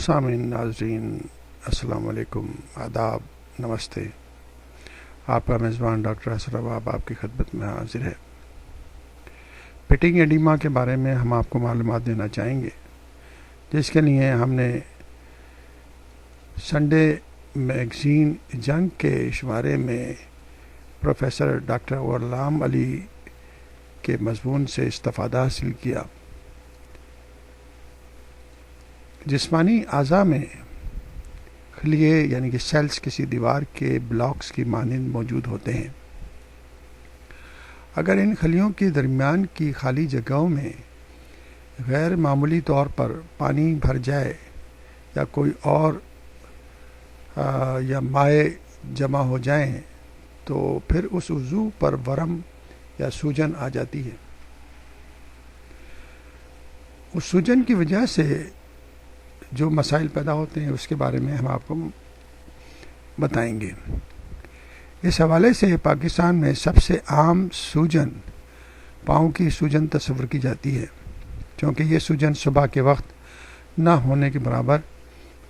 سامعین ناظرین السلام علیکم، آداب، نمستے۔ آپ کا میزبان ڈاکٹر حسن رباب آپ کی خدمت میں حاضر ہے۔ پیٹنگ ایڈیما کے بارے میں ہم آپ کو معلومات دینا چاہیں گے، جس کے لیے ہم نے سنڈے میگزین جنگ کے شمارے میں پروفیسر ڈاکٹر غلام علی کے مضمون سے استفادہ حاصل کیا۔ جسمانی اعضاء میں خلیے یعنی کہ سیلز کسی دیوار کے بلاکس کی مانند موجود ہوتے ہیں۔ اگر ان خلیوں کے درمیان کی خالی جگہوں میں غیر معمولی طور پر پانی بھر جائے یا کوئی اور یا مائع جمع ہو جائیں تو پھر اس عضو پر ورم یا سوجن آ جاتی ہے۔ اس سوجن کی وجہ سے جو مسائل پیدا ہوتے ہیں اس کے بارے میں ہم آپ کو بتائیں گے۔ اس حوالے سے پاکستان میں سب سے عام سوجن پاؤں کی سوجن تصور کی جاتی ہے، کیونکہ یہ سوجن صبح کے وقت نہ ہونے کے برابر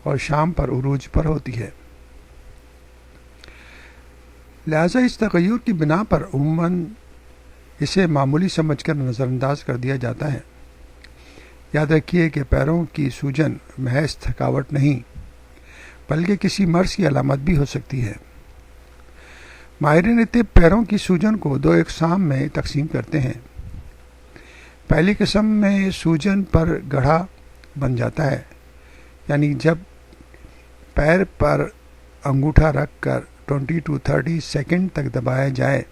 اور شام پر عروج پر ہوتی ہے۔ لہذا اس تغیر کی بنا پر عموماً اسے معمولی سمجھ کر نظر انداز کر دیا جاتا ہے۔ یاد رکھیے کہ پیروں کی سوجن محض تھکاوٹ نہیں بلکہ کسی مرض کی علامت بھی ہو سکتی ہے۔ ماہرین طب پیروں کی سوجن کو دو اقسام میں تقسیم کرتے ہیں۔ پہلی قسم میں سوجن پر گڑھا بن جاتا ہے، یعنی جب پیر پر انگوٹھا رکھ کر 20 to 30 سیکنڈ تک دبایا جائے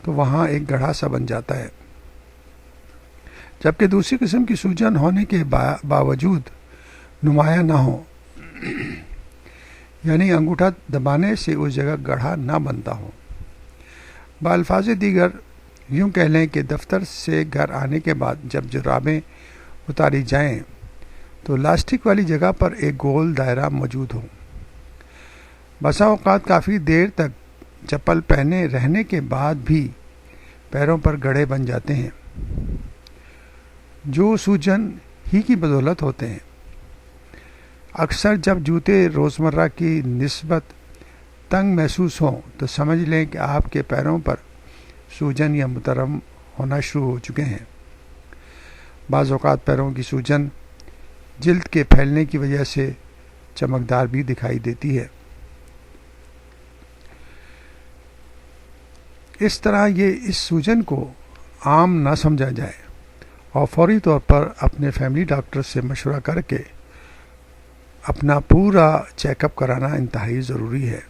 تو وہاں ایک گڑھا سا بن جاتا ہے، جبکہ دوسری قسم کی سوجن ہونے کے باوجود نمایاں نہ ہو، یعنی انگوٹھا دبانے سے اس جگہ گڑھا نہ بنتا ہو۔ بالفاظ دیگر یوں کہہ لیں کہ دفتر سے گھر آنے کے بعد جب جرابیں اتاری جائیں تو لاسٹک والی جگہ پر ایک گول دائرہ موجود ہو۔ بسا اوقات کافی دیر تک چپل پہنے رہنے کے بعد بھی پیروں پر گڑھے بن جاتے ہیں، جو سوجن ہی کی بدولت ہوتے ہیں۔ اکثر جب جوتے روزمرہ کی نسبت تنگ محسوس ہوں تو سمجھ لیں کہ آپ کے پیروں پر سوجن یا مترم ہونا شروع ہو چکے ہیں۔ بعض اوقات پیروں کی سوجن جلد کے پھیلنے کی وجہ سے چمکدار بھی دکھائی دیتی ہے۔ اس طرح اس سوجن کو عام نہ سمجھا جائے اور فوری طور پر اپنے فیملی ڈاکٹر سے مشورہ کر کے اپنا پورا چیک اپ کرانا انتہائی ضروری ہے۔